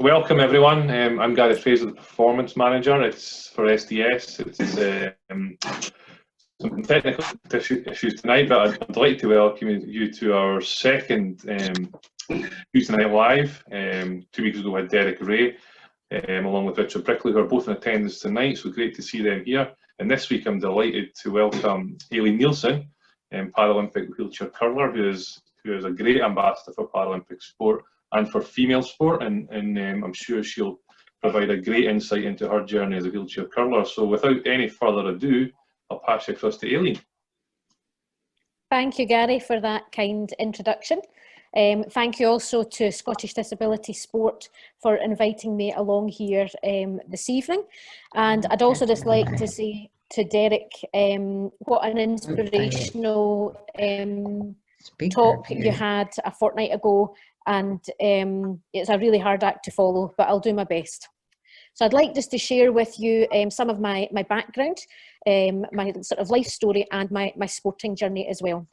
Welcome everyone. I'm Gary Fraser, the Performance Manager. It's for SDS. It's some technical issues tonight, but I'd like to welcome you to our second Tuesday Night Live. 2 weeks ago we had Derek Ray along with Richard Brickley, who are both in attendance tonight, so great to see them here. And this week I'm delighted to welcome Aileen Neilson, Paralympic wheelchair curler, who is a great ambassador for Paralympic sport and for female sport, and I'm sure she'll provide a great insight into her journey as a wheelchair curler. So without any further ado, I'll pass you across to Aileen. Thank you, Gary, for that kind introduction. Thank you also to Scottish Disability Sport for inviting me along here this evening. And I'd also just like to say to Derek, what an inspirational talk you had a fortnight ago, and it's a really hard act to follow, but I'll do my best. So I'd like just to share with you some of my background, my sort of life story, and my sporting journey as well.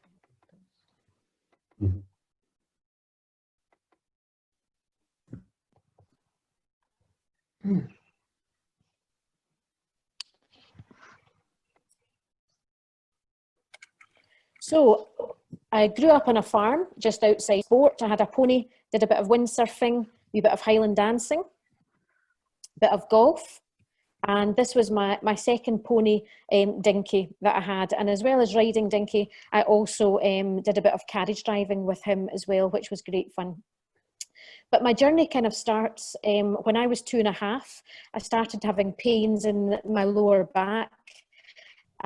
So I grew up on a farm just outside sport. I had a pony, did a bit of windsurfing, a wee bit of Highland dancing, a bit of golf. And this was my second pony, Dinky, that I had. And as well as riding Dinky, I also did a bit of carriage driving with him as well, which was great fun. But my journey kind of starts when I was 2.5. I started having pains in my lower back,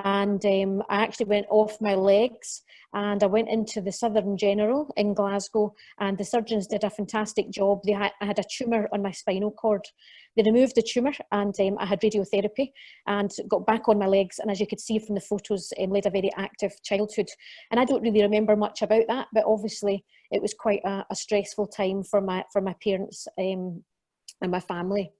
and I actually went off my legs, and I went into the Southern General in Glasgow, and the surgeons did a fantastic job. I had a tumour on my spinal cord. They removed the tumour, and I had radiotherapy and got back on my legs, and as you could see from the photos, led a very active childhood. And I don't really remember much about that, but obviously it was quite a stressful time for my parents and my family.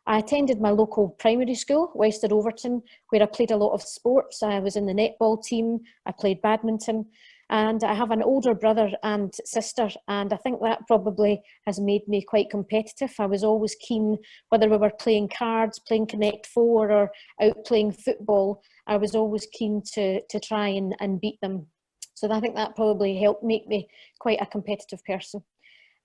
I attended my local primary school, Wester Overton, where I played a lot of sports. I was in the netball team, I played badminton, and I have an older brother and sister, and I think that probably has made me quite competitive. I was always keen, whether we were playing cards, playing Connect Four, or out playing football, I was always keen to try and beat them. So I think that probably helped make me quite a competitive person.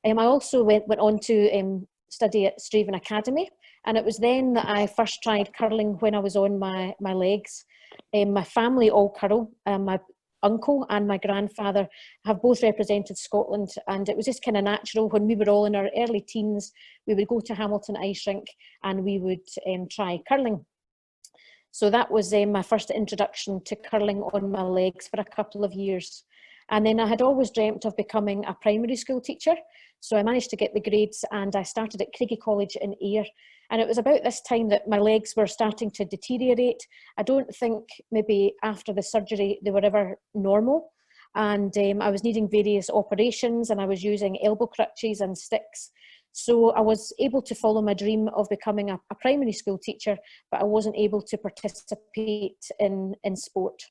I also went on to study at Straven Academy, and it was then that I first tried curling when I was on my legs. My family all curl. My uncle and my grandfather have both represented Scotland, and it was just kind of natural. When we were all in our early teens, we would go to Hamilton Ice Rink and we would try curling. So that was my first introduction to curling on my legs for a couple of years. And then I had always dreamt of becoming a primary school teacher. So I managed to get the grades, and I started at Craigie College in Ayr. And it was about this time that my legs were starting to deteriorate. I don't think maybe after the surgery they were ever normal. And I was needing various operations, and I was using elbow crutches and sticks. So I was able to follow my dream of becoming a primary school teacher, but I wasn't able to participate in sport.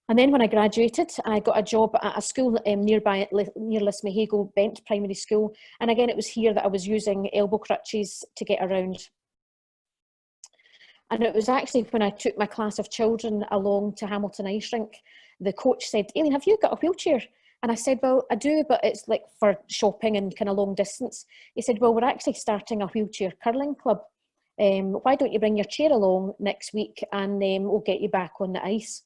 And then when I graduated, I got a job at a school nearby, near Lismahago, Bent Primary School. And again, it was here that I was using elbow crutches to get around. And it was actually when I took my class of children along to Hamilton Ice Rink, the coach said, "Aileen, have you got a wheelchair?" And I said, "Well, I do, but it's like for shopping and kind of long distance." He said, "Well, we're actually starting a wheelchair curling club. Why don't you bring your chair along next week, and we'll get you back on the ice."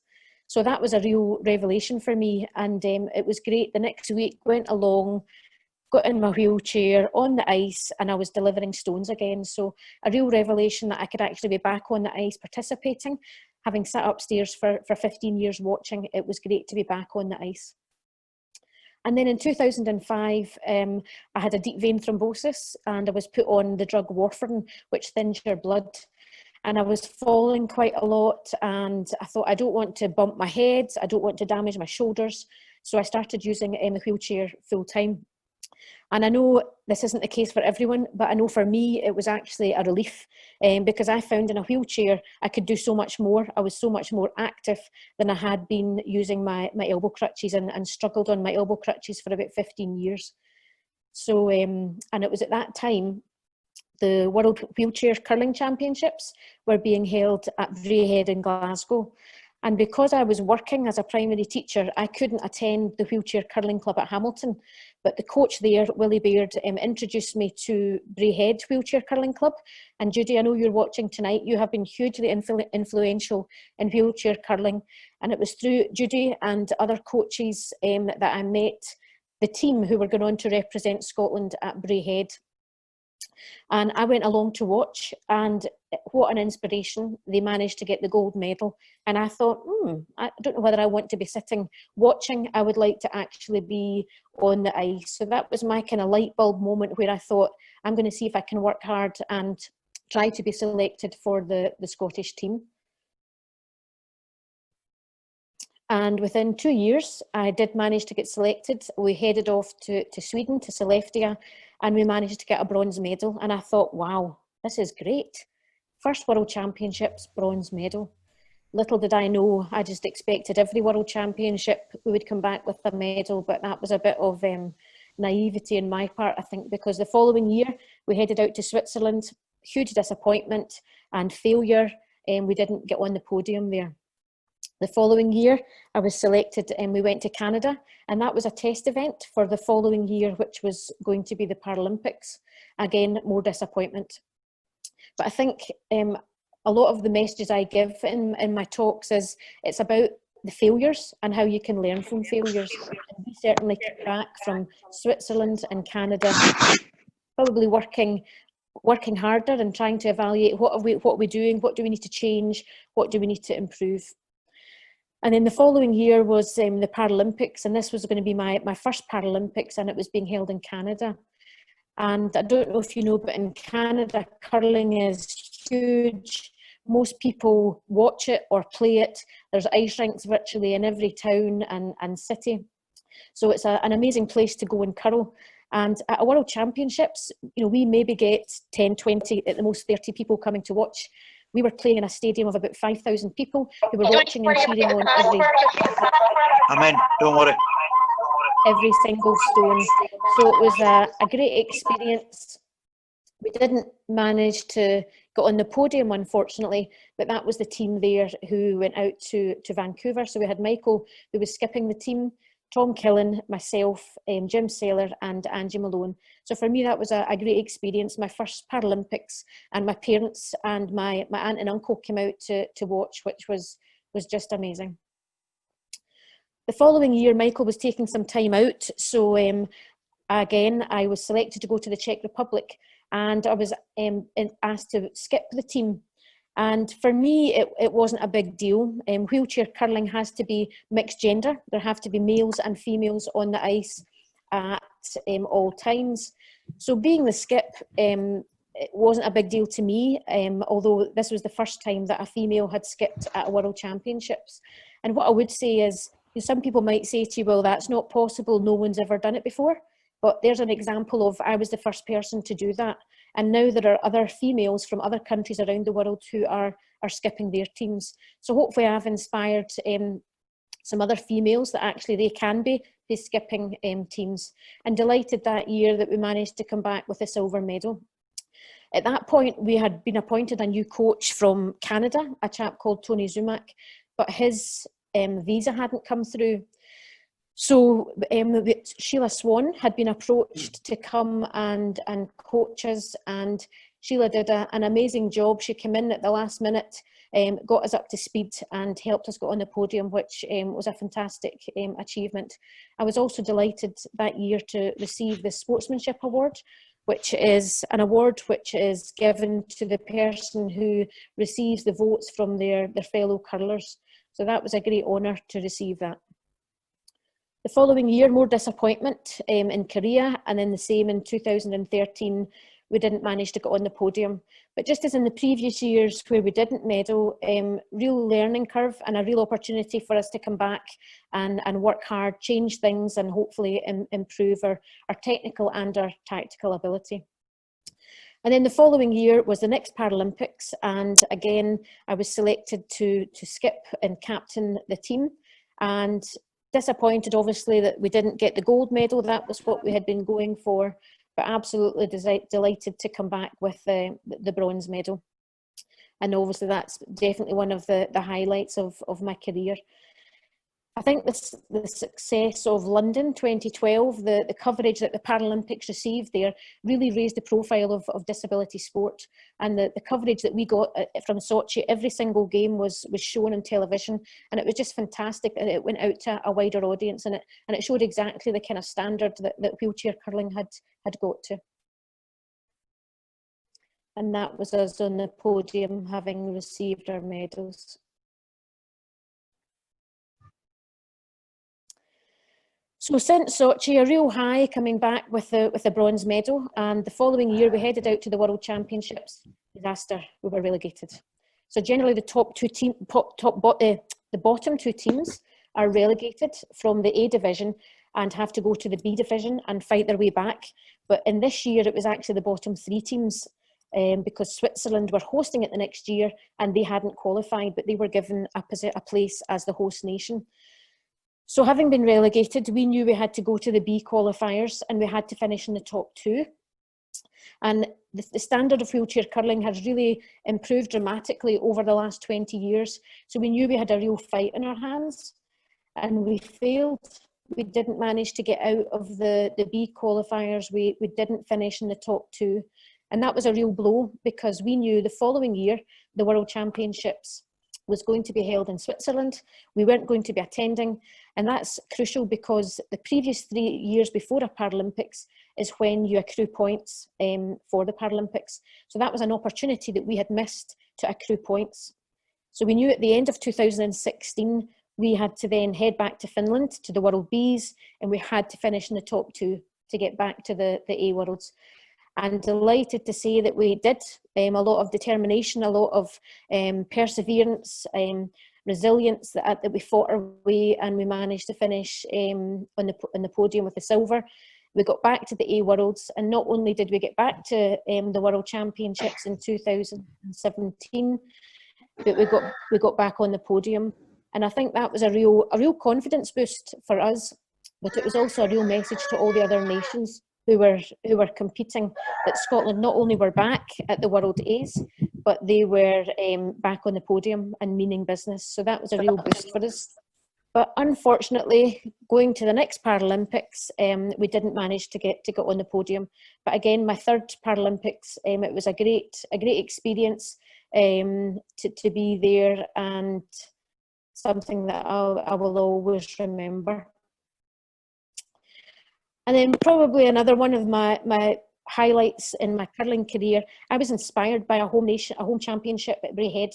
So that was a real revelation for me, and it was great. The next week, went along, got in my wheelchair on the ice, and I was delivering stones again. So a real revelation that I could actually be back on the ice participating. Having sat upstairs for 15 years watching, it was great to be back on the ice. And then in 2005, I had a deep vein thrombosis, and I was put on the drug warfarin, which thins your blood. And I was falling quite a lot, and I thought, I don't want to bump my head, I don't want to damage my shoulders. So I started using the wheelchair full time. And I know this isn't the case for everyone, but I know for me, it was actually a relief because I found in a wheelchair, I could do so much more. I was so much more active than I had been using my elbow crutches, and struggled on my elbow crutches for about 15 years. So, and it was at that time the World Wheelchair Curling Championships were being held at Braehead in Glasgow. And because I was working as a primary teacher, I couldn't attend the Wheelchair Curling Club at Hamilton. But the coach there, Willie Baird, introduced me to Braehead Wheelchair Curling Club. And Judy, I know you're watching tonight. You have been hugely influential in wheelchair curling. And it was through Judy and other coaches that I met the team who were going on to represent Scotland at Braehead. And I went along to watch, and what an inspiration. They managed to get the gold medal. And I thought, I don't know whether I want to be sitting watching. I would like to actually be on the ice. So that was my kind of light bulb moment where I thought, I'm going to see if I can work hard and try to be selected for the Scottish team. And within 2 years, I did manage to get selected. We headed off to Sweden, to Sollefteå, and we managed to get a bronze medal. And I thought, wow, this is great. First World Championships, bronze medal. Little did I know, I just expected every World Championship we would come back with a medal, but that was a bit of naivety on my part, I think, because the following year we headed out to Switzerland. Huge disappointment and failure, and we didn't get on the podium there. The following year, I was selected and we went to Canada, and that was a test event for the following year, which was going to be the Paralympics. Again, more disappointment. But I think a lot of the messages I give in my talks is it's about the failures and how you can learn from failures. And we certainly came back from Switzerland and Canada, probably working harder and trying to evaluate what are we doing, what do we need to change, what do we need to improve. And then the following year was the Paralympics, and this was going to be my first Paralympics, and it was being held in Canada. And I don't know if you know, but in Canada, curling is huge. Most people watch it or play it. There's ice rinks virtually in every town and city. So it's an amazing place to go and curl. And at a World Championships, you know, we maybe get 10, 20, at the most 30 people coming to watch. We were playing in a stadium of about 5,000 people who were watching and cheering on don't worry. Every single stone. So it was a great experience. We didn't manage to get on the podium, unfortunately, but that was the team there who went out to Vancouver. So we had Michael, who was skipping the team, Tom Killen, myself, Jim Saylor and Angie Malone. So for me, that was a great experience, my first Paralympics, and my parents and my aunt and uncle came out to watch, which was just amazing. The following year, Michael was taking some time out. So again, I was selected to go to the Czech Republic, and I was asked to skip the team. And for me, it wasn't a big deal. Wheelchair curling has to be mixed gender. There have to be males and females on the ice at all times. So being the skip, it wasn't a big deal to me, although this was the first time that a female had skipped at a World Championships. And what I would say is, some people might say to you, well, that's not possible, no one's ever done it before. But there's an example of I was the first person to do that. And now there are other females from other countries around the world who are skipping their teams. So hopefully I've inspired some other females that actually they can be skipping teams. And delighted that year that we managed to come back with a silver medal. At that point, we had been appointed a new coach from Canada, a chap called Tony Zumak, but his visa hadn't come through. So Sheila Swan had been approached to come and coach us, and Sheila did an amazing job. She came in at the last minute, got us up to speed and helped us get on the podium, which was a fantastic achievement. I was also delighted that year to receive the Sportsmanship Award, which is an award which is given to the person who receives the votes from their fellow curlers. So that was a great honour to receive that. The following year, more disappointment in Korea, and then the same in 2013, we didn't manage to get on the podium. But just as in the previous years where we didn't medal, real learning curve and a real opportunity for us to come back and work hard, change things, and hopefully improve our technical and our tactical ability. And then the following year was the next Paralympics, and again, I was selected to skip and captain the team. And disappointed, obviously, that we didn't get the gold medal. That was what we had been going for, but absolutely delighted to come back with the bronze medal. And obviously that's definitely one of the highlights of my career. I think the success of London 2012, the coverage that the Paralympics received there really raised the profile of disability sport. And the coverage that we got from Sochi, every single game was shown on television, and it was just fantastic. And it went out to a wider audience, and it showed exactly the kind of standard that wheelchair curling had got to. And that was us on the podium having received our medals. So since Sochi, a real high coming back with the bronze medal, and the following year we headed out to the World Championships. Disaster, we were relegated. So generally the the bottom two teams are relegated from the A division and have to go to the B division and fight their way back. But in this year it was actually the bottom three teams, because Switzerland were hosting it the next year and they hadn't qualified, but they were given a place as the host nation. So having been relegated, we knew we had to go to the B qualifiers and we had to finish in the top two. And the standard of wheelchair curling has really improved dramatically over the last 20 years. So we knew we had a real fight in our hands, and we failed. We didn't manage to get out of the B qualifiers. We didn't finish in the top two. And that was a real blow, because we knew the following year, the World Championships was going to be held in Switzerland. We weren't going to be attending, and that's crucial because the previous 3 years before a Paralympics is when you accrue points for the Paralympics. So that was an opportunity that we had missed to accrue points. So we knew at the end of 2016 we had to then head back to Finland to the World Bs, and we had to finish in the top two to get back to the A Worlds. And delighted to say that we did. A lot of determination, a lot of perseverance, resilience that we fought our way, and we managed to finish on the podium with the silver. We got back to the A Worlds, and not only did we get back to the World Championships in 2017, but we got back on the podium. And I think that was a real confidence boost for us, but it was also a real message to all the other nations who were competing, that Scotland not only were back at the World A's, but they were back on the podium and meaning business. So that was a real boost for us. But unfortunately, going to the next Paralympics, we didn't manage to get on the podium. But again, my third Paralympics, it was a great experience to be there, and something that I will always remember. And then probably another one of my highlights in my curling career, I was inspired by a home championship at Braehead.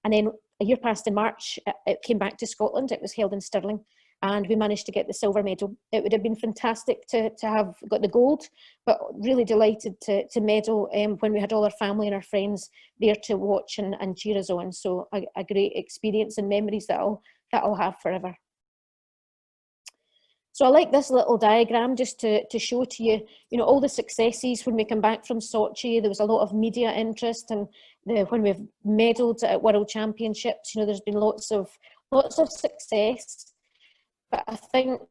And then a year passed in March, it came back to Scotland. It was held in Stirling, and we managed to get the silver medal. It would have been fantastic to have got the gold, but really delighted to medal when we had all our family and our friends there to watch and cheer us on. So a great experience and memories that I'll have forever. So I like this little diagram just to show to you, all the successes when we come back from Sochi. There was a lot of media interest, and when we've medalled at World Championships, there's been lots of success. But I think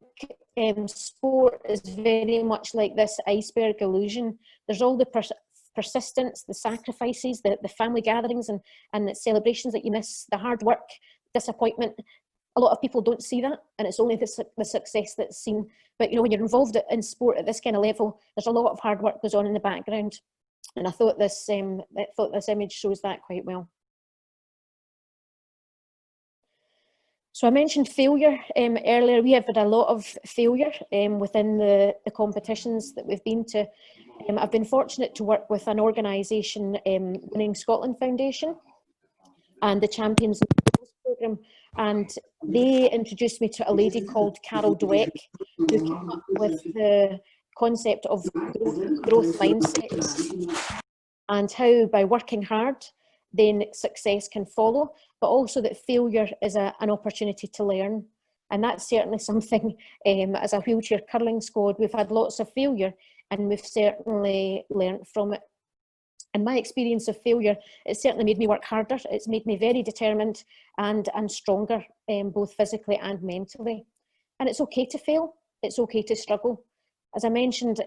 sport is very much like this iceberg illusion. There's all the persistence, the sacrifices, the family gatherings and the celebrations that you miss, the hard work, disappointment. A lot of people don't see that, and it's only the success that's seen. But when you're involved in sport at this kind of level, there's a lot of hard work goes on in the background, and I thought this image shows that quite well. So I mentioned failure earlier. We have had a lot of failure within the competitions that we've been to. I've been fortunate to work with an organisation, Winning Scotland Foundation, and the Champions Programme, and they introduced me to a lady called Carol Dweck, who came up with the concept of growth mindset, and how by working hard then success can follow, but also that failure is an opportunity to learn. And that's certainly something, as a wheelchair curling squad, we've had lots of failure, and we've certainly learned from it. And my experience of failure, it certainly made me work harder. It's made me very determined and stronger, both physically and mentally. And it's okay to fail. It's okay to struggle. As I mentioned,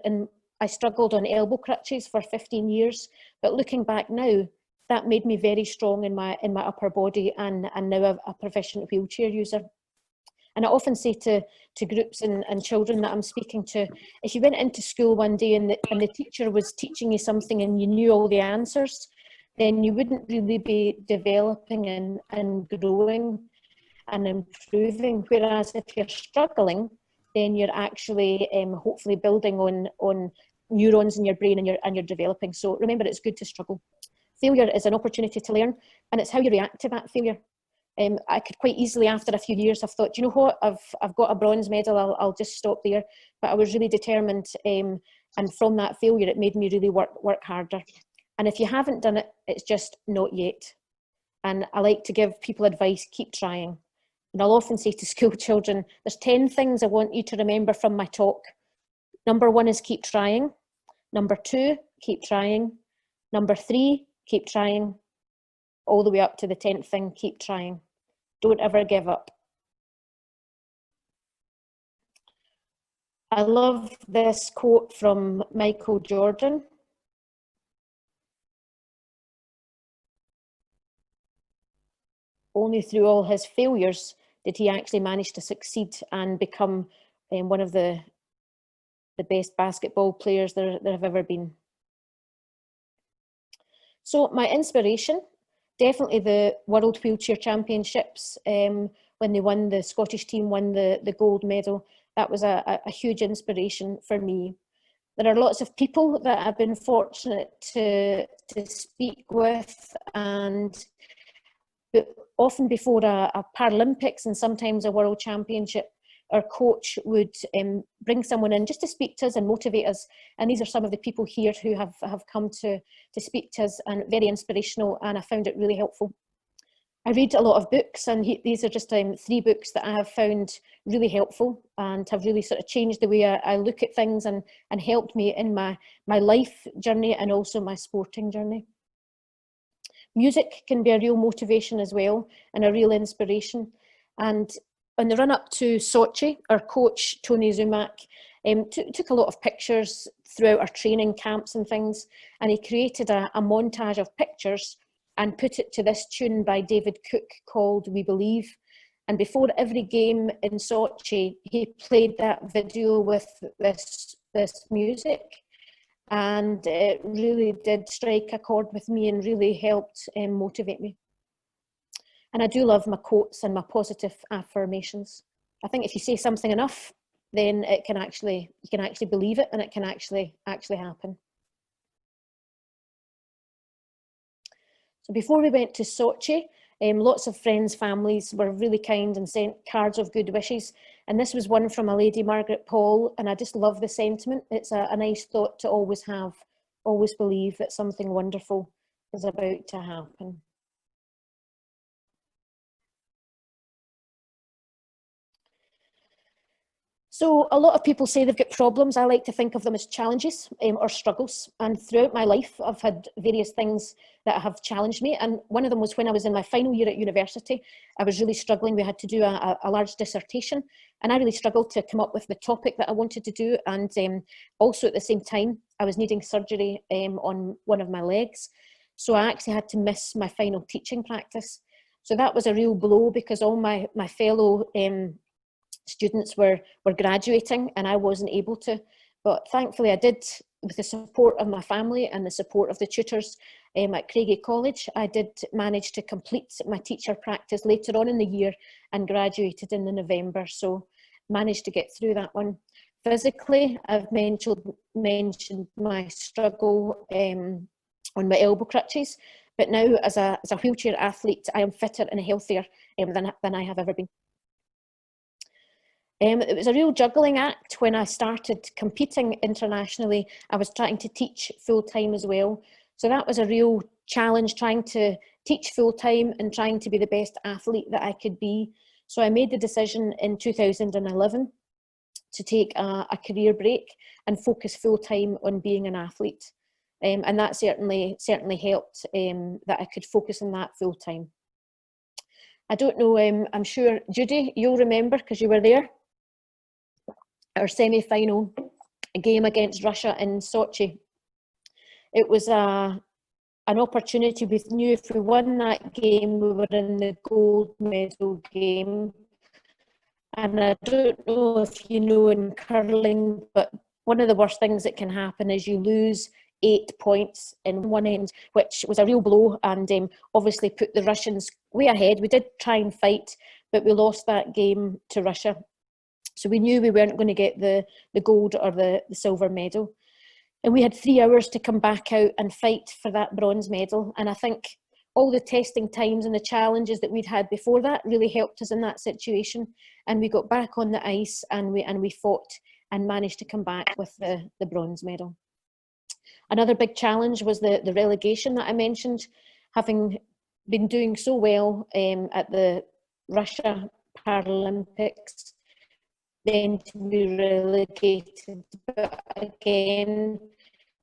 I struggled on elbow crutches for 15 years, but looking back now, that made me very strong in my upper body, and now a proficient wheelchair user. And I often say to groups and children that I'm speaking to, if you went into school one day and the teacher was teaching you something and you knew all the answers, then you wouldn't really be developing and growing and improving. Whereas if you're struggling, then you're actually hopefully building on neurons in your brain, and you're developing. So remember, it's good to struggle. Failure is an opportunity to learn, and it's how you react to that failure. I could quite easily, after a few years, have thought, you know what, I've got a bronze medal, I'll just stop there. But I was really determined, and from that failure, it made me really work harder. And if you haven't done it, it's just not yet. And I like to give people advice: keep trying. And I'll often say to school children, there's 10 things I want you to remember from my talk. Number 1 is keep trying. Number 2, keep trying. Number 3, keep trying. All the way up to the 10th thing, keep trying. Don't ever give up. I love this quote from Michael Jordan. Only through all his failures did he actually manage to succeed and become one of the best basketball players there have ever been. So my inspiration, definitely the World Wheelchair Championships, when the Scottish team won the gold medal. That was a huge inspiration for me. There are lots of people that I've been fortunate to speak with, and often before a Paralympics and sometimes a World Championship, our coach would bring someone in just to speak to us and motivate us. And these are some of the people here who have come to speak to us, and very inspirational, and I found it really helpful. I read a lot of books, and these are just 3 books that I have found really helpful and have really sort of changed the way I look at things and helped me in my life journey and also my sporting journey. Music can be a real motivation as well, and a real inspiration. And on the run up to Sochi, our coach, Tony Zumak, took a lot of pictures throughout our training camps and things, and he created a montage of pictures and put it to this tune by David Cook called We Believe. And before every game in Sochi, he played that video with this music. And it really did strike a chord with me and really helped motivate me. And I do love my quotes and my positive affirmations. I think if you say something enough, then you can actually believe it, and it can actually happen. So before we went to Sochi, lots of friends, families were really kind and sent cards of good wishes. And this was one from a lady, Margaret Paul, and I just love the sentiment. It's a nice thought to always have, always believe that something wonderful is about to happen. So a lot of people say they've got problems. I like to think of them as challenges or struggles. And throughout my life, I've had various things that have challenged me. And one of them was when I was in my final year at university. I was really struggling. We had to do a large dissertation. And I really struggled to come up with the topic that I wanted to do. And also at the same time, I was needing surgery on one of my legs. So I actually had to miss my final teaching practice. So that was a real blow, because all my fellow students were graduating and I wasn't able to. But thankfully I did, with the support of my family and the support of the tutors at Craigie College, I did manage to complete my teacher practice later on in the year and graduated in the November. So managed to get through that one. Physically, I've mentioned my struggle on my elbow crutches, but now as a wheelchair athlete, I am fitter and healthier than I have ever been. It was a real juggling act when I started competing internationally. I was trying to teach full-time as well. So that was a real challenge, trying to teach full-time and trying to be the best athlete that I could be. So I made the decision in 2011 to take a career break and focus full-time on being an athlete. And that certainly helped that I could focus on that full-time. I don't know, I'm sure, Judy, you'll remember because you were there. our semi-final game against Russia in Sochi. It was an opportunity. We knew if we won that game, we were in the gold medal game. And I don't know if you know in curling, but one of the worst things that can happen is you lose 8 points in one end, which was a real blow, and obviously put the Russians way ahead. We did try and fight, but we lost that game to Russia. So we knew we weren't going to get the gold or the silver medal. And we had 3 hours to come back out and fight for that bronze medal. And I think all the testing times and the challenges that we'd had before that really helped us in that situation. And we got back on the ice and we fought and managed to come back with the bronze medal. Another big challenge was the relegation that I mentioned. Having been doing so well at the Russia Paralympics, then to be relegated. But again,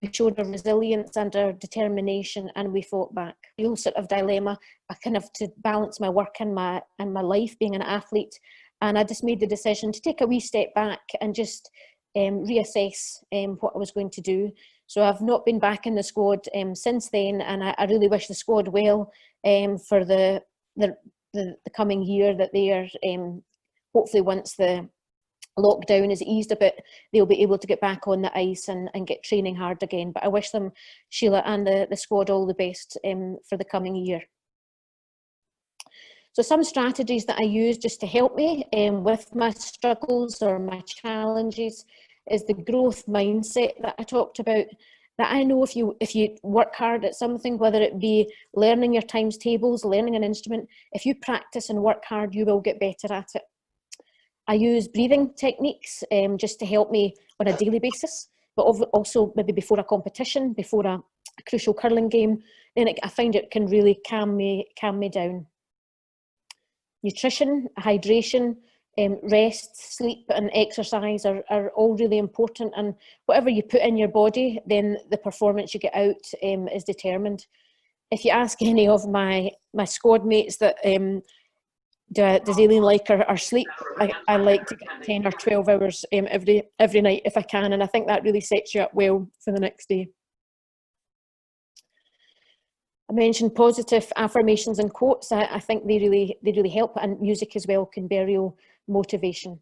we showed our resilience and our determination, and we fought back. Real sort of dilemma. I kind of to balance my work and my life, being an athlete, and I just made the decision to take a wee step back and just reassess what I was going to do. So I've not been back in the squad since then, and I really wish the squad well for the coming year, that they are hopefully once the lockdown is eased a bit, they'll be able to get back on the ice and get training hard again. But I wish them, Sheila, and the squad all the best for the coming year. So some strategies that I use just to help me with my struggles or my challenges is the growth mindset that I talked about. That I know if you work hard at something, whether it be learning your times tables, learning an instrument, if you practice and work hard, you will get better at it. I use breathing techniques just to help me on a daily basis, but also maybe before a competition, before a crucial curling game, then I find it can really calm me down. Nutrition, hydration, rest, sleep and exercise are all really important, and whatever you put in your body, then the performance you get out is determined. If you ask any of my squad mates that does Aileen like her sleep, I like to get 10 or 12 hours every night if I can, and I think that really sets you up well for the next day. I mentioned positive affirmations and quotes. I think they really help, and music as well can be a real motivation.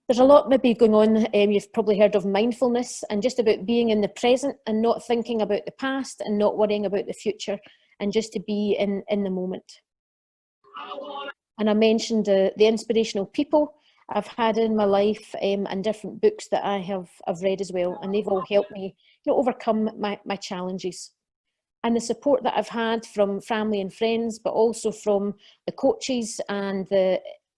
There's a lot maybe going on. You've probably heard of mindfulness, and just about being in the present and not thinking about the past and not worrying about the future, and just to be in the moment. And I mentioned the inspirational people I've had in my life and different books that I've read as well, and they've all helped me overcome my challenges. And the support that I've had from family and friends, but also from the coaches and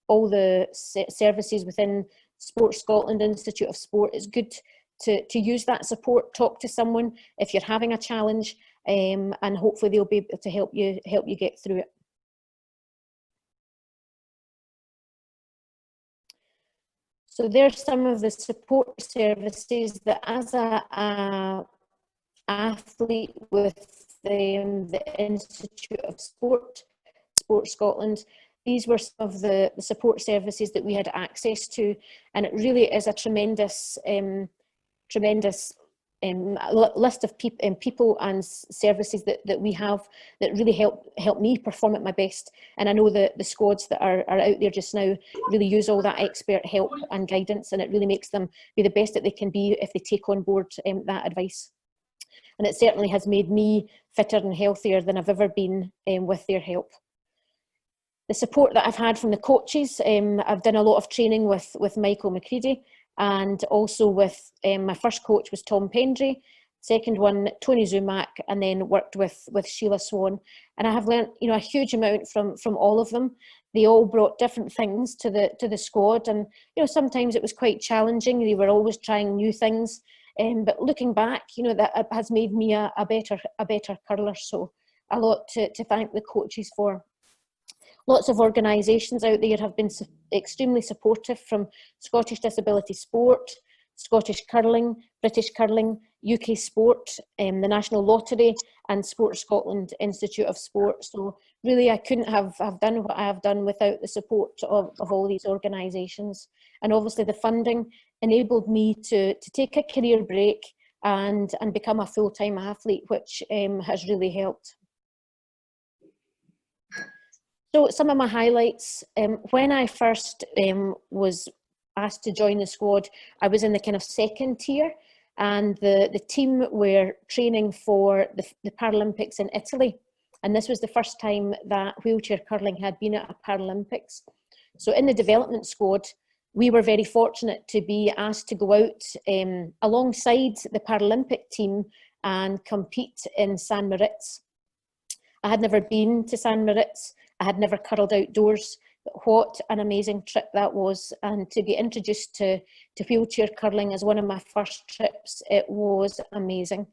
all the services within Sport Scotland Institute of Sport. It's good to use that support, talk to someone if you're having a challenge, and hopefully they'll be able to help you get through it. So there's some of the support services that, as a athlete with the Institute of Sport Scotland, these were some of the support services that we had access to, and it really is a tremendous list of people and services that we have that really help me perform at my best. And I know that the squads that are out there just now really use all that expert help and guidance, and it really makes them be the best that they can be if they take on board that advice. And it certainly has made me fitter and healthier than I've ever been with their help. The support that I've had from the coaches, I've done a lot of training with Michael McCready, and also with my first coach was Tom Pendry, second one Tony Zumac, and then worked with Sheila Swan. And I have learnt a huge amount from all of them. They all brought different things to the squad, and sometimes it was quite challenging. They were always trying new things. But looking back, that has made me a better curler. So a lot to thank the coaches for. Lots of organisations out there have been extremely supportive, from Scottish Disability Sport, Scottish Curling, British Curling, UK Sport, the National Lottery, and Sport Scotland Institute of Sport. So really I couldn't have done what I have done without the support of all these organisations. And obviously the funding enabled me to take a career break and become a full-time athlete, which has really helped. So some of my highlights, when I first was asked to join the squad, I was in the kind of second tier, and the team were training for the Paralympics in Italy. And this was the first time that wheelchair curling had been at a Paralympics. So in the development squad, we were very fortunate to be asked to go out alongside the Paralympic team and compete in San Moritz. I had never been to San Moritz. I had never curled outdoors. But what an amazing trip that was. And to be introduced to wheelchair curling as one of my first trips, it was amazing.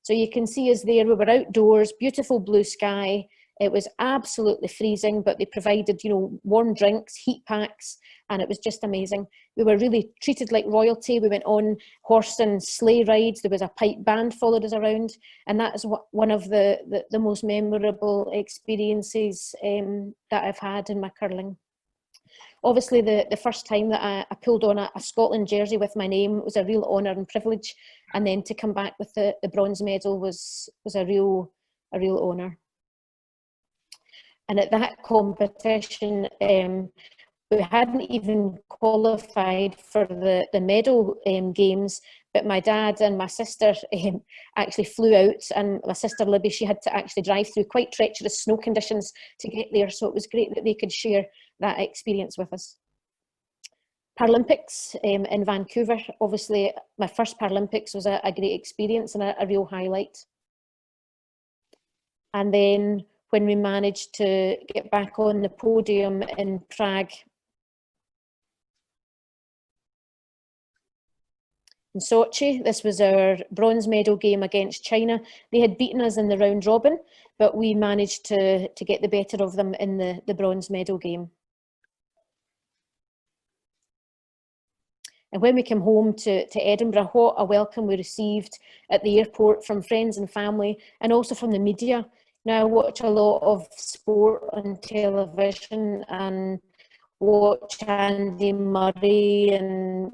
So you can see us there, we were outdoors, beautiful blue sky. It was absolutely freezing, but they provided, you know, warm drinks, heat packs, and it was just amazing. We were really treated like royalty. We went on horse and sleigh rides. There was a pipe band followed us around, and that is one of the most memorable experiences that I've had in my curling. Obviously, the first time that I pulled on a Scotland jersey with my name was a real honour and privilege, and then to come back with the bronze medal was a real honour. And at that competition, we hadn't even qualified for the medal games, but my dad and my sister actually flew out, and my sister Libby, she had to actually drive through quite treacherous snow conditions to get there, so it was great that they could share that experience with us. Paralympics in Vancouver, obviously my first Paralympics was a great experience and a real highlight. And then when we managed to get back on the podium in Prague, in Sochi, this was our bronze medal game against China. They had beaten us in the round robin, but we managed to get the better of them in the bronze medal game. And when we came home to Edinburgh, what a welcome we received at the airport from friends and family, and also from the media. Now I watch a lot of sport on television and watch Andy Murray and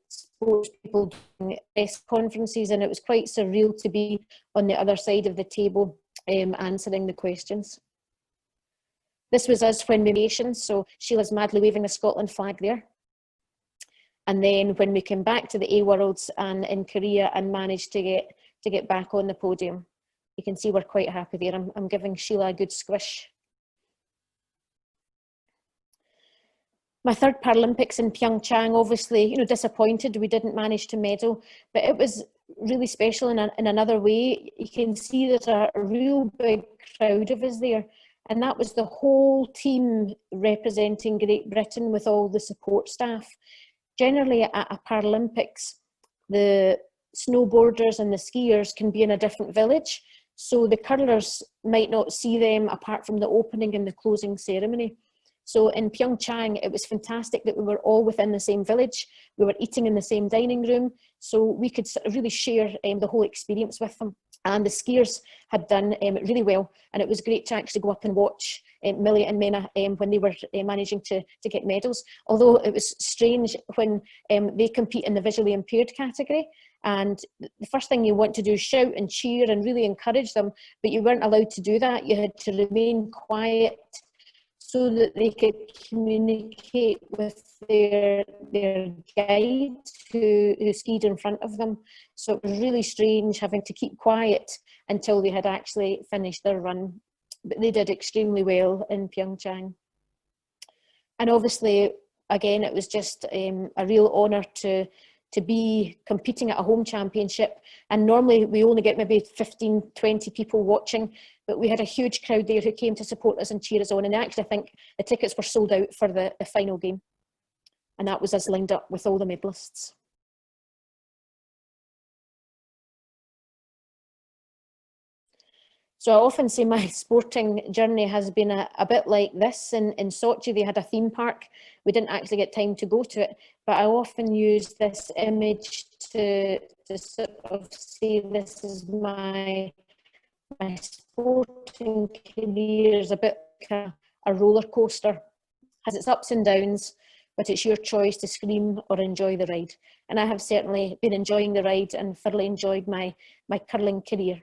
sports people doing press conferences, and it was quite surreal to be on the other side of the table answering the questions. This was us when we made nations, so Sheila's madly waving the Scotland flag there. And then when we came back to the A Worlds and in Korea and managed to get back on the podium, you can see we're quite happy there. I'm giving Sheila a good squish. My third Paralympics in Pyeongchang, obviously, you know, disappointed we didn't manage to medal, but it was really special in another way. You can see there's a real big crowd of us there, and that was the whole team representing Great Britain with all the support staff. Generally at a Paralympics, the snowboarders and the skiers can be in a different village, so the curlers might not see them apart from the opening and the closing ceremony. So in Pyeongchang, it was fantastic that we were all within the same village. We were eating in the same dining room, so we could really share the whole experience with them. And the skiers had done really well, and it was great to actually go up and watch Millie and Mena when they were managing to get medals. Although it was strange when they compete in the visually impaired category, and the first thing you want to do is shout and cheer and really encourage them, but you weren't allowed to do that. You had to remain quiet so that they could communicate with their guide who skied in front of them. So it was really strange having to keep quiet until they had actually finished their run. But they did extremely well in Pyeongchang. And obviously, again, it was just a real honour to be competing at a home championship. And normally we only get maybe 15, 20 people watching, but we had a huge crowd there who came to support us and cheer us on. And actually, I think the tickets were sold out for the final game. And that was us lined up with all the medalists. So I often say my sporting journey has been a bit like this. In Sochi, they had a theme park. We didn't actually get time to go to it, but I often use this image to sort of say this is my sporting career is a bit like a roller coaster. Has its ups and downs, but it's your choice to scream or enjoy the ride. And I have certainly been enjoying the ride and thoroughly enjoyed my curling career.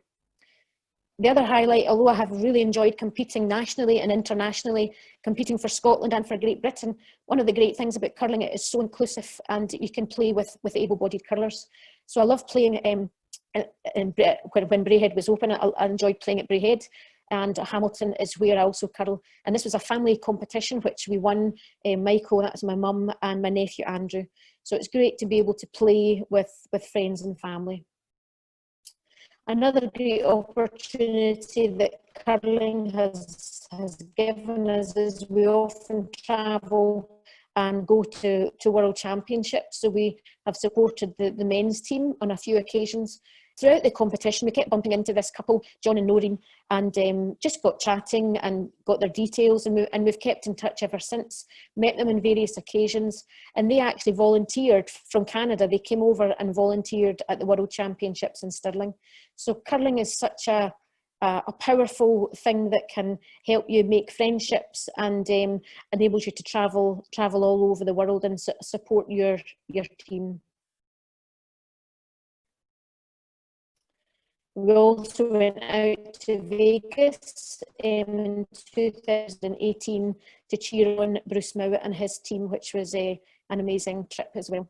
The other highlight, although I have really enjoyed competing nationally and internationally, competing for Scotland and for Great Britain, one of the great things about curling, it is so inclusive and you can play with able-bodied curlers. So I love playing when Braehead was open. I enjoyed playing at Braehead, and Hamilton is where I also curl. And this was a family competition which we won. Michael, that's my mum, and my nephew Andrew. So it's great to be able to play with friends and family. Another great opportunity that curling has given us is we often travel and go to World Championships. So we have supported the men's team on a few occasions. Throughout the competition, we kept bumping into this couple, John and Noreen, and just got chatting and got their details, and we've kept in touch ever since. Met them on various occasions, and they actually volunteered from Canada. They came over and volunteered at the World Championships in Stirling. So curling is such a powerful thing that can help you make friendships and enables you to travel all over the world and support your team. We also went out to Vegas in 2018 to cheer on Bruce Mowat and his team, which was an amazing trip as well.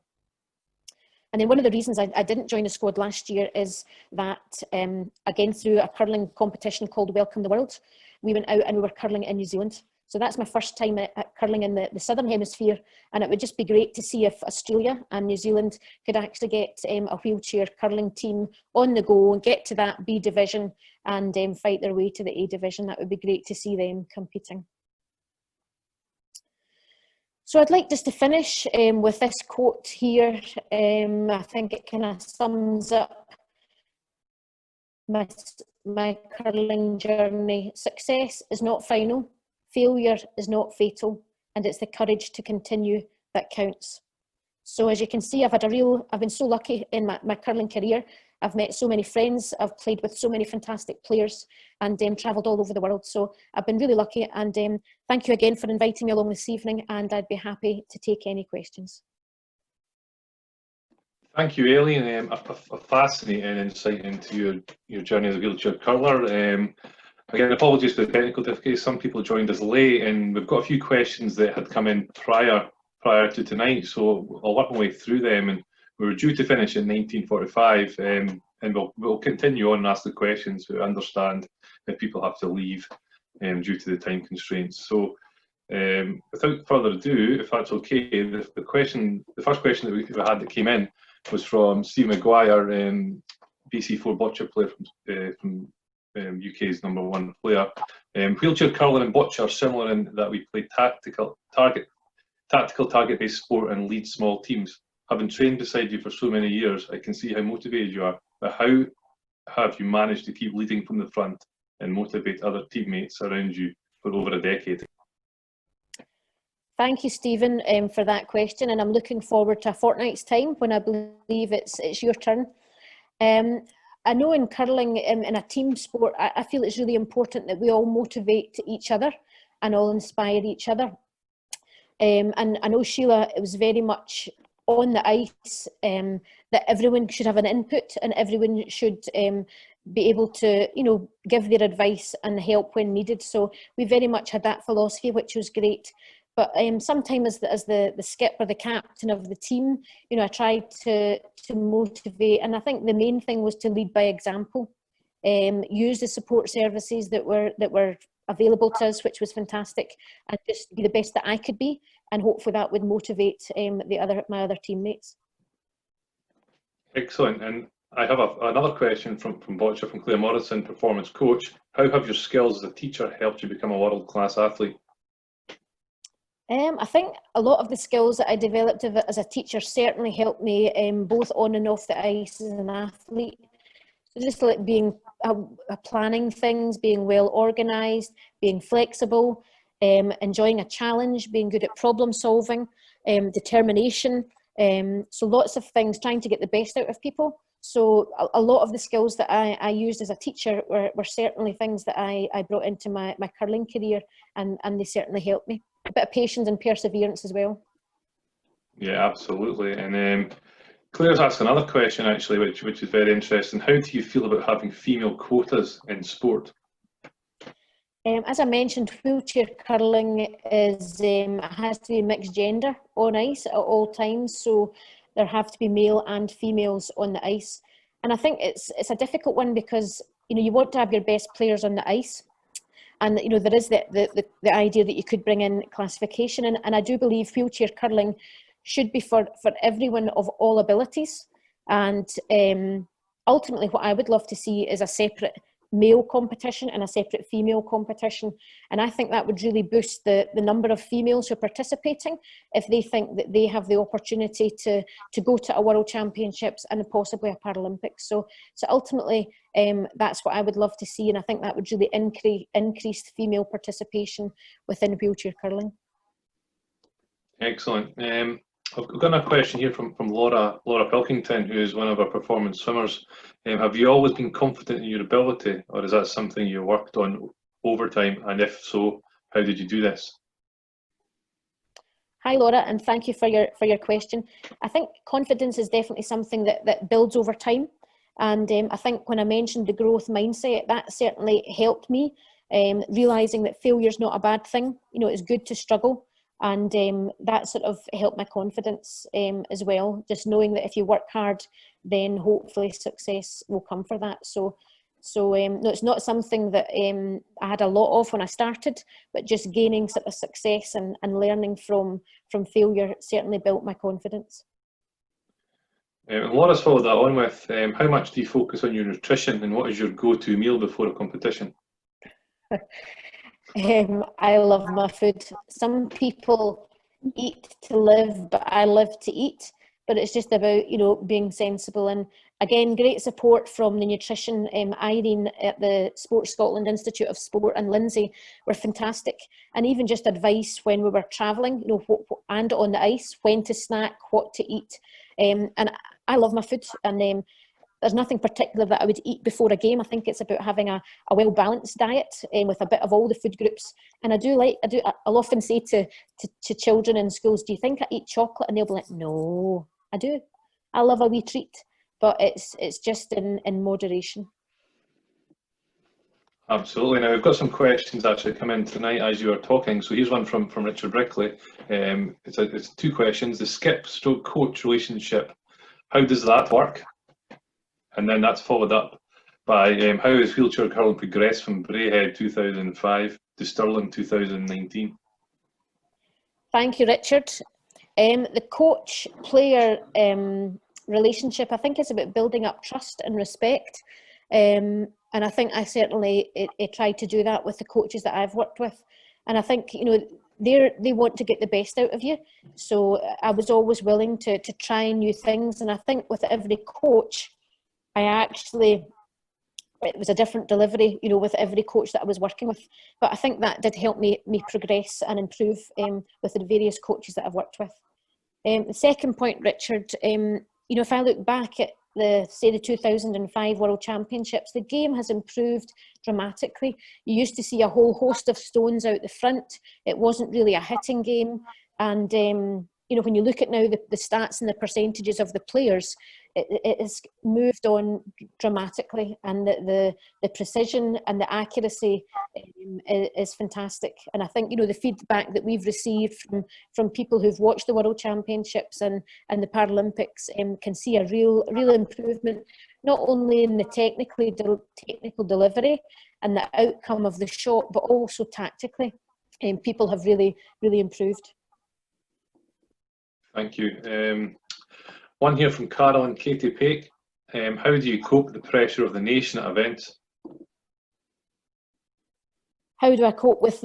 And then one of the reasons I didn't join the squad last year is that, again, through a curling competition called Welcome the World, we went out and we were curling in New Zealand. So that's my first time at curling in the Southern Hemisphere, and it would just be great to see if Australia and New Zealand could actually get a wheelchair curling team on the go and get to that B division and fight their way to the A division. That would be great to see them competing. So I'd like just to finish with this quote here. I think it kind of sums up my curling journey. Success is not final. Failure is not fatal, and it's the courage to continue that counts. So as you can see, I've been so lucky in my curling career. I've met so many friends, I've played with so many fantastic players, and travelled all over the world. So I've been really lucky, and thank you again for inviting me along this evening, and I'd be happy to take any questions. Thank you, Aileen. A fascinating insight into your journey as a wheelchair curler. Again, apologies for the technical difficulties. Some people joined us late, and we've got a few questions that had come in prior to tonight. So I'll work my way through them, and we were due to finish in 19:45, and we'll continue on and ask the questions. We understand that people have to leave due to the time constraints. So without further ado, if that's okay, the first question that we had that came in was from Steve Maguire, BC4 boccia player from UK's #1 player. Wheelchair curling and boccia are similar in that we play tactical target-based sport and lead small teams. Having trained beside you for so many years, I can see how motivated you are, but how have you managed to keep leading from the front and motivate other teammates around you for over a decade? Thank you, Stephen, for that question, and I'm looking forward to a fortnight's time when I believe it's your turn. I know in curling, in a team sport, I feel it's really important that we all motivate each other and all inspire each other. And I know Sheila, it was very much on the ice that everyone should have an input and everyone should be able to, give their advice and help when needed. So we very much had that philosophy, which was great. But sometimes as the skip or the captain of the team, I tried to motivate, and I think the main thing was to lead by example. Use the support services that were available to us, which was fantastic, and just be the best that I could be, and hopefully that would motivate my other teammates. Excellent. And I have another question from Boccia, from Claire Morrison, performance coach. How have your skills as a teacher helped you become a world-class athlete? I think a lot of the skills that I developed as a teacher certainly helped me both on and off the ice as an athlete. So just like being planning things, being well organised, being flexible, enjoying a challenge, being good at problem solving, determination. So lots of things, trying to get the best out of people. So a lot of the skills that I used as a teacher were certainly things that I brought into my curling career, and they certainly helped me. A bit of patience and perseverance as well. Yeah, absolutely. And Claire's asked another question actually, which is very interesting. How do you feel about having female quotas in sport? As I mentioned, wheelchair curling has to be mixed gender on ice at all times, so there have to be male and females on the ice. And I think it's a difficult one because you want to have your best players on the ice, and there is the idea that you could bring in classification, and I do believe wheelchair curling should be for everyone of all abilities. And ultimately, what I would love to see is a separate male competition and a separate female competition, and I think that would really boost the number of females who are participating if they think that they have the opportunity to go to a World Championships and possibly a Paralympics. So ultimately that's what I would love to see, and I think that would really increase female participation within wheelchair curling. Excellent. I've got a question here from Laura Pilkington, who is one of our performance swimmers. Have you always been confident in your ability, or is that something you worked on over time? And if so, how did you do this? Hi Laura, and thank you for your question. I think confidence is definitely something that builds over time, and I think when I mentioned the growth mindset, that certainly helped me, realising that failure is not a bad thing. It's good to struggle. And that sort of helped my confidence as well, just knowing that if you work hard, then hopefully success will come for that. So no, it's not something that I had a lot of when I started, but just gaining sort of success and learning from failure certainly built my confidence. And Laura's followed that on with, how much do you focus on your nutrition, and what is your go-to meal before a competition? I love my food. Some people eat to live, but I live to eat. But it's just about being sensible. And again, great support from the nutrition. Irene at the Sports Scotland Institute of Sport and Lindsay were fantastic. And even just advice when we were travelling, and on the ice, when to snack, what to eat. And I love my food. And there's nothing particular that I would eat before a game. I think it's about having a well-balanced diet with a bit of all the food groups. And I'll often say to children in schools, do you think I eat chocolate? And they'll be like, no, I do. I love a wee treat, but it's just in moderation. Absolutely. Now we've got some questions actually come in tonight as you are talking. So here's one from Richard Brickley. It's two questions. The skip/coach relationship, how does that work? And then that's followed up by how has wheelchair curling progressed from Braehead 2005 to Stirling 2019? Thank you, Richard. The coach-player relationship, I think, is about building up trust and respect. And I think I certainly tried to do that with the coaches that I've worked with. And I think, they want to get the best out of you. So I was always willing to try new things. And I think with every coach, it was a different delivery, with every coach that I was working with. But I think that did help me progress and improve with the various coaches that I've worked with. The second point, Richard, if I look back at the 2005 World Championships, the game has improved dramatically. You used to see a whole host of stones out the front. It wasn't really a hitting game. And, when you look at now the stats and the percentages of the players, it has moved on dramatically, and the precision and the accuracy is fantastic. And I think the feedback that we've received from people who've watched the World Championships and the Paralympics can see a real improvement, not only in the technical delivery and the outcome of the shot, but also tactically. People have really improved. Thank you. One here from Carol and Katie Pake. How do you cope with the pressure of the nation at events? How do I cope with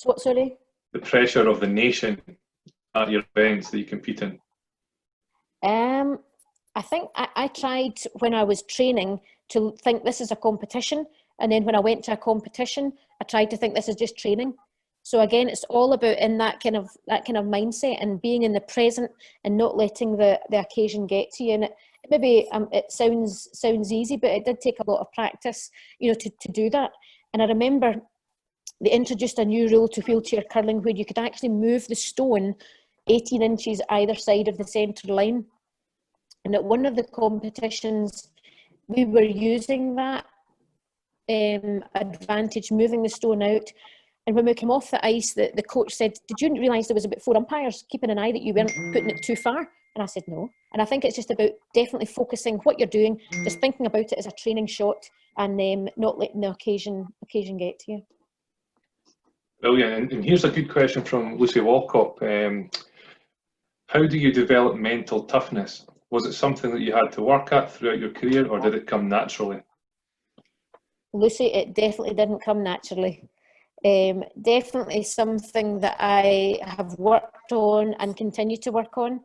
what, sorry? The pressure of the nation at your events that you compete in. I think I tried when I was training to think this is a competition, and then when I went to a competition, I tried to think this is just training. So again, it's all about in that kind of mindset and being in the present and not letting the occasion get to you. And it sounds easy, but it did take a lot of practice, to do that. And I remember they introduced a new rule to wheelchair curling where you could actually move the stone 18 inches either side of the centre line. And at one of the competitions, we were using that advantage, moving the stone out. And when we came off the ice, the coach said, "Did you realise there was about 4 umpires keeping an eye that you weren't putting it too far?" And I said, "No." And I think it's just about definitely focusing what you're doing, just thinking about it as a training shot, and not letting the occasion get to you. Brilliant. And here's a good question from Lucy Walcott. How do you develop mental toughness? Was it something that you had to work at throughout your career, or did it come naturally? Lucy, it definitely didn't come naturally. Definitely something that I have worked on and continue to work on.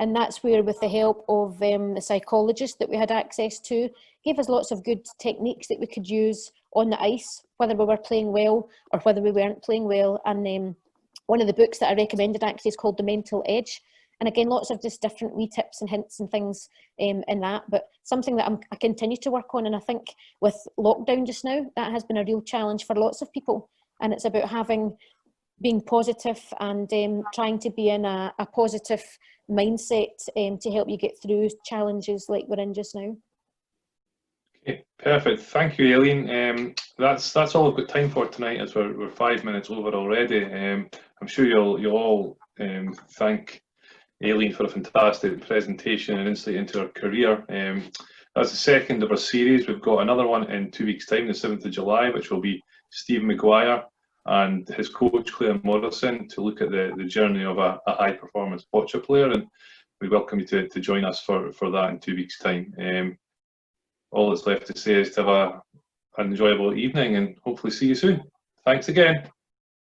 And that's where, with the help of the psychologist that we had access to, gave us lots of good techniques that we could use on the ice, whether we were playing well or whether we weren't playing well. And one of the books that I recommended actually is called The Mental Edge. And again, lots of just different wee tips and hints and things in that, but something that I continue to work on. And I think with lockdown just now, that has been a real challenge for lots of people. And it's about being positive and trying to be in a positive mindset to help you get through challenges like we're in just now. Okay, perfect. Thank you, Aileen. That's all I've got time for tonight, as we're 5 minutes over already. I'm sure you'll all thank Aileen for a fantastic presentation and insight into her career. That's the second of our series. We've got another one in 2 weeks' time, the 7th of July, which will be Steve Maguire and his coach Claire Morrison, to look at the journey of a high performance boccia player, and we welcome you to join us for that in 2 weeks' time. All that's left to say is to have an enjoyable evening and hopefully see you soon. Thanks again.